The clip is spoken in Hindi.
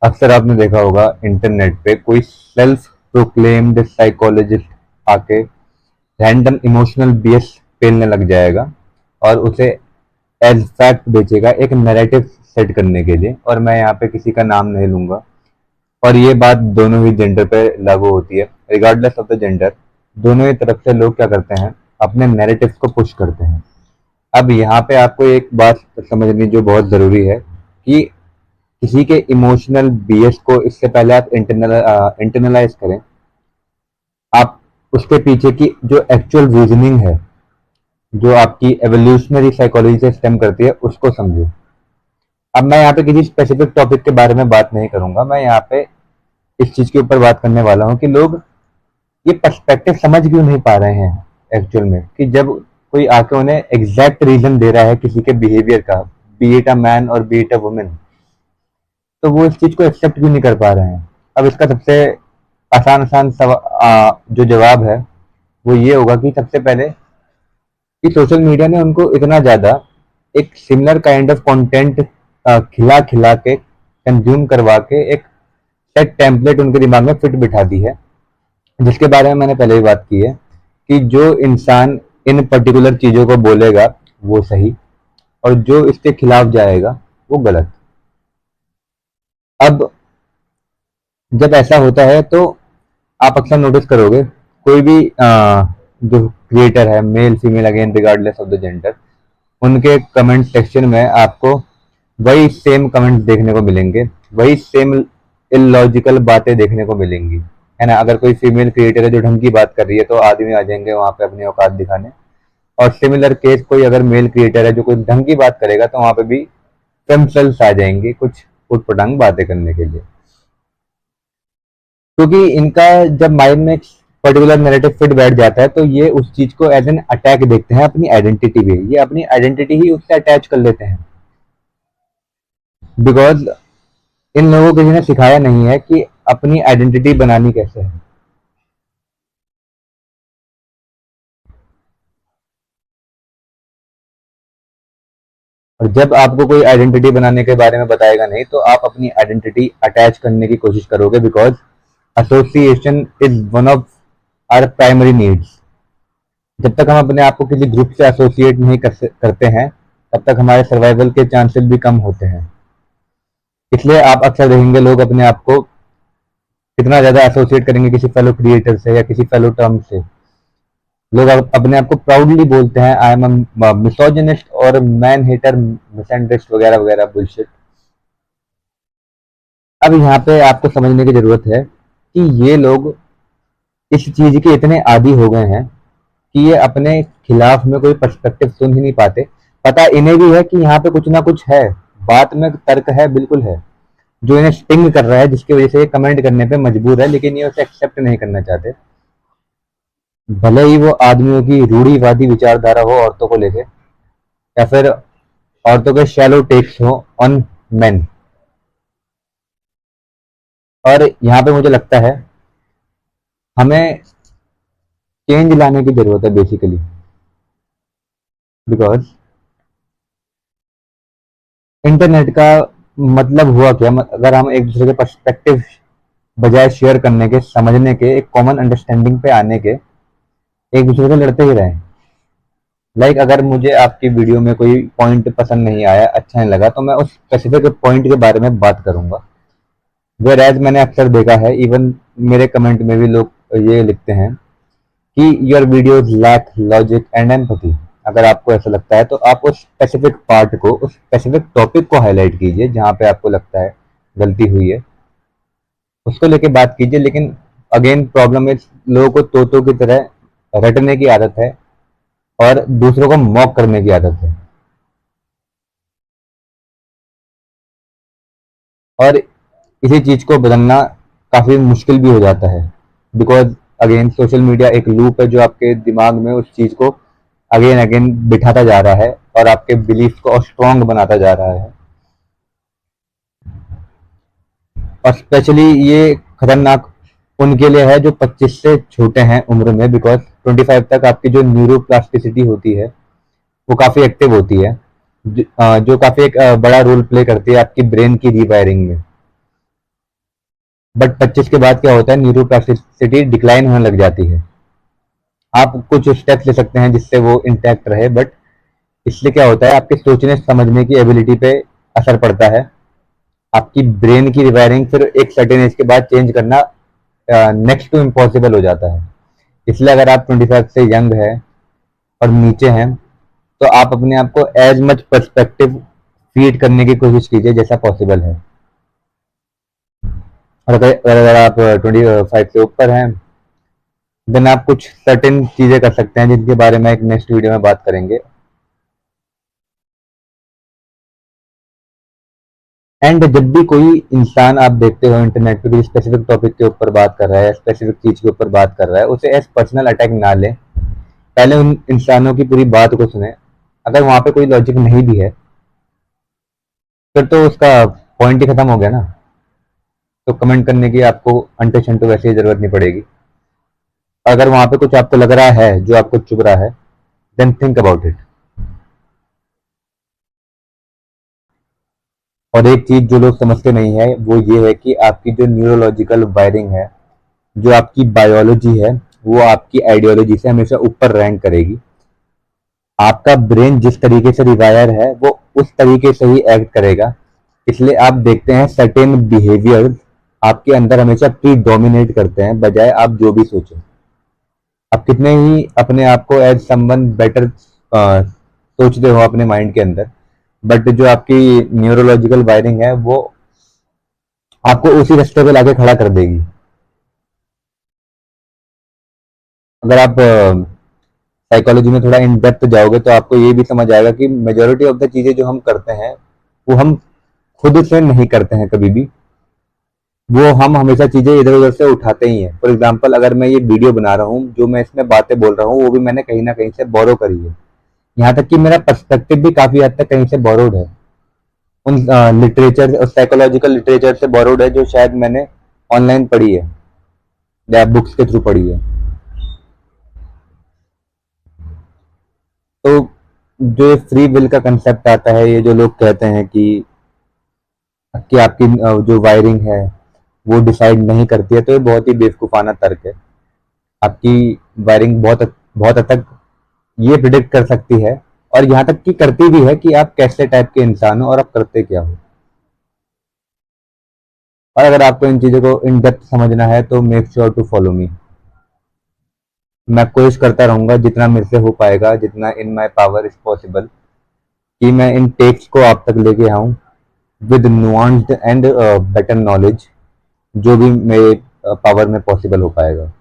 अक्सर आपने देखा होगा इंटरनेट पे कोई सेल्फ प्रोक्लेम्ड साइकोलॉजिस्ट आके रैंडम इमोशनल बीएस पेलने लग जाएगा और उसे एज फैक्ट बेचेगा एक नैरेटिव सेट करने के लिए। और मैं यहाँ पे किसी का नाम नहीं लूंगा। और ये बात दोनों ही जेंडर पे लागू होती है, रिगार्डलेस ऑफ द जेंडर। दोनों ही तरफ से लोग क्या करते हैं, अपने नैरेटिव को पुश करते हैं। अब यहाँ पे आपको एक बात समझनी जो बहुत ज़रूरी है कि किसी के इमोशनल बीएस को इससे पहले आप इंटरनलाइज करें। आप उसके पीछे की जो एक्चुअल रीजनिंग है, जो आपकी एवोल्यूशनरी साइकोलॉजी से स्टेम करती है, उसको समझो। अब मैं यहाँ पे किसी स्पेसिफिक टॉपिक के बारे में बात नहीं करूंगा। मैं यहाँ पे इस चीज के ऊपर बात करने वाला हूँ कि लोग ये पर्सपेक्टिव समझ क्यों नहीं पा रहे हैं एक्चुअल में, कि जब कोई आके उन्हें एग्जैक्ट रीजन दे रहा है किसी के बिहेवियर का, बी इट अ मैन और बी इट अ वुमेन, तो वो इस चीज को एक्सेप्ट क्यों नहीं कर पा रहे हैं। अब इसका सबसे आसान आसान जो जवाब है वो ये होगा कि सबसे पहले कि सोशल मीडिया ने उनको इतना ज़्यादा एक सिमिलर काइंड ऑफ कंटेंट खिला खिला के कंज्यूम करवा के एक सेट टेम्पलेट उनके दिमाग में फिट बिठा दी है, जिसके बारे में मैंने पहले ही बात की है कि जो इंसान इन पर्टिकुलर चीज़ों को बोलेगा वो सही, और जो इसके खिलाफ जाएगा वो गलत। अब जब ऐसा होता है तो आप अक्सर नोटिस करोगे कोई भी जो क्रिएटर है, male female again regardless of the gender, उनके कमेंट सेक्शन में आपको वही सेम कमेंट्स देखने को मिलेंगे, वही सेम इलॉजिकल बातें देखने को मिलेंगी, है ना। अगर कोई फीमेल क्रिएटर है जो ढंग की बात कर रही है तो आदमी आ जाएंगे वहां पे अपनी औकात दिखाने। और सिमिलर केस कोई अगर मेल क्रिएटर है जो कोई ढंग की बात करेगा तो वहां पे भी फेमसेल्स आ जाएंगे कुछ उटपटांग बातें करने के लिए। क्योंकि इनका जब माइंड में एक पर्टिकुलर नैरेटिव फिट बैठ जाता है तो ये उस चीज को एज एन अटैक देखते हैं अपनी आइडेंटिटी पे। ये अपनी आइडेंटिटी ही उससे अटैच कर लेते हैं, बिकॉज इन लोगों को किसी ने सिखाया नहीं है कि अपनी आइडेंटिटी बनानी कैसे है। और जब आपको कोई आइडेंटिटी बनाने के बारे में बताएगा नहीं तो आप अपनी आइडेंटिटी अटैच करने की कोशिश करोगे, because association is one of our primary needs. जब तक हम अपने आप को किसी ग्रुप से एसोसिएट नहीं करते हैं तब तक हमारे सर्वाइवल के चांसेस भी कम होते हैं। इसलिए आप अक्सर देखेंगे लोग अपने आप को कितना ज़्यादा एसोसिएट करेंगे किसी फेलो क्रिएटर से या किसी फेलो टर्म से। लोग अपने आप को प्राउडली बोलते हैं आई एम मिसोजिनिस्ट और मैन हेटर मिसएंड्रेस्ट वगैरह वगैरह बुलशिट। अब यहाँ पे आपको समझने की जरूरत है कि ये लोग इस चीज के इतने आदी हो गए हैं कि ये अपने खिलाफ में कोई पर्सपेक्टिव सुन ही नहीं पाते। पता इन्हें भी है कि यहाँ पे कुछ ना कुछ है, बात में तर्क है, बिल्कुल है, जो इन्हें स्टिंग कर रहा है, जिसकी वजह से ये कमेंट करने पे मजबूर है, लेकिन ये उसे एक्सेप्ट नहीं करना चाहते। भले ही वो आदमियों की रूढ़िवादी विचारधारा हो औरतों को लेके, या फिर औरतों के शैलो टेक्स हो ऑन मेन। और यहाँ पे मुझे लगता है हमें चेंज लाने की जरूरत है बेसिकली, बिकॉज इंटरनेट का मतलब हुआ क्या, अगर हम एक दूसरे के पर्सपेक्टिव बजाय शेयर करने के, समझने के, एक कॉमन अंडरस्टैंडिंग पे आने के, एक दूसरे से लड़ते ही रहे। लाइक अगर मुझे आपकी वीडियो में कोई पॉइंट पसंद नहीं आया, अच्छा नहीं लगा, तो मैं उस स्पेसिफिक पॉइंट के बारे में बात करूंगा। वेयर एज मैंने अक्सर देखा है, इवन मेरे कमेंट में भी लोग ये लिखते हैं कि your videos lack logic and empathy. अगर आपको ऐसा लगता है तो आप उस स्पेसिफिक पार्ट को, उस स्पेसिफिक टॉपिक को हाईलाइट कीजिए जहाँ पे आपको लगता है गलती हुई है, उसको लेके बात कीजिए। लेकिन अगेन प्रॉब्लम इज लोगों को तोतों की तरह रटने की आदत है और दूसरों को मॉक करने की आदत है। और इसी चीज को बदलना काफी मुश्किल भी हो जाता है, बिकॉज अगेन सोशल मीडिया एक लूप है जो आपके दिमाग में उस चीज को अगेन अगेन बिठाता जा रहा है और आपके बिलीफ को और स्ट्रॉन्ग बनाता जा रहा है। और स्पेशली ये खतरनाक उनके लिए है जो 25 से छोटे हैं उम्र में, बिकॉज 25 तक आपकी जो न्यूरोप्लास्टिसिटी होती है वो काफ़ी एक्टिव होती है, जो काफ़ी एक बड़ा रोल प्ले करती है आपकी ब्रेन की रीवायरिंग में। बट 25 के बाद क्या होता है, न्यूरोप्लास्टिसिटी डिक्लाइन होने लग जाती है। आप कुछ स्टेप्स ले सकते हैं जिससे वो इंटैक्ट रहे, बट इससे क्या होता है, आपके सोचने समझने की एबिलिटी पे असर पड़ता है। आपकी ब्रेन की रिवायरिंग फिर एक सर्टेन एज के बाद चेंज करना नेक्स्ट टू इम्पॉसिबल हो जाता है। इसलिए अगर आप 25 से यंग है और नीचे हैं, तो आप अपने आप को एज मच पर्सपेक्टिव फीड करने की कोशिश कीजिए जैसा पॉसिबल है। और अगर आप 25 से ऊपर हैं, देन आप कुछ सर्टेन चीजें कर सकते हैं जिनके बारे में एक नेक्स्ट वीडियो में बात करेंगे। एंड जब भी कोई इंसान आप देखते हो इंटरनेट पे किसी स्पेसिफिक टॉपिक के ऊपर बात कर रहा है, स्पेसिफिक चीज के ऊपर बात कर रहा है, उसे एज पर्सनल अटैक ना लें। पहले उन इंसानों की पूरी बात को सुने। अगर वहां पे कोई लॉजिक नहीं भी है, फिर तो उसका पॉइंट ही खत्म हो गया ना। तो कमेंट करने की आपको अंटे शंटू वैसे ही जरूरत नहीं पड़ेगी। अगर वहां पे कुछ आपको लग रहा है जो आपको चुभ रहा है, देन थिंक अबाउट इट। और एक चीज जो लोग समझते नहीं है वो ये है कि आपकी जो न्यूरोलॉजिकल वायरिंग है, जो आपकी बायोलॉजी है, वो आपकी आइडियोलॉजी से हमेशा ऊपर रैंक करेगी। आपका ब्रेन जिस तरीके से रिवायर है वो उस तरीके से ही एक्ट करेगा। इसलिए आप देखते हैं सर्टेन बिहेवियर आपके अंदर हमेशा प्री डोमिनेट करते हैं, बजाय आप जो भी सोचें। आप कितने ही अपने आप को एज समवन बेटर सोचते हो अपने माइंड के अंदर, बट जो आपकी न्यूरोलॉजिकल वायरिंग है वो आपको उसी रास्ते पे लाके खड़ा कर देगी। अगर आप साइकोलॉजी में थोड़ा इन डेप्थ जाओगे तो आपको ये भी समझ आएगा कि मेजोरिटी ऑफ द चीजें जो हम करते हैं वो हम खुद से नहीं करते हैं कभी भी। वो हम हमेशा चीजें इधर उधर से उठाते ही हैं। फॉर एग्जाम्पल, अगर मैं ये वीडियो बना रहा हूँ, जो मैं इसमें बातें बोल रहा हूँ, वो भी मैंने कहीं ना कहीं से बोरो करी है। यहाँ तक कि मेरा पर्सपेक्टिव भी काफी हद तक कहीं से बोरोड है। उन लिटरेचर, साइकोलॉजिकल लिटरेचर से बोरोड है जो शायद मैंने ऑनलाइन पढ़ी है या बुक्स के थ्रू पढ़ी है। तो जो फ्री विल का कंसेप्ट आता है, ये जो लोग कहते हैं कि आपकी जो वायरिंग है वो डिसाइड नहीं करती है, तो ये बहुत ही बेवकूफ़ाना तर्क है। आपकी वायरिंग बहुत बहुत हद तक ये प्रिडिक्ट कर सकती है, और यहाँ तक कि करती भी है, कि आप कैसे टाइप के इंसान हो और आप करते क्या हो। और अगर आपको इन चीज़ों को इन डेप्थ समझना है तो make sure to follow me. मैं कोशिश करता रहूँगा जितना मेरे से हो पाएगा, जितना इन माई पावर इज पॉसिबल, कि मैं इन टेक्स्ट को आप तक लेके आऊँ with nuanced and better knowledge, जो भी मेरे पावर में पॉसिबल हो पाएगा।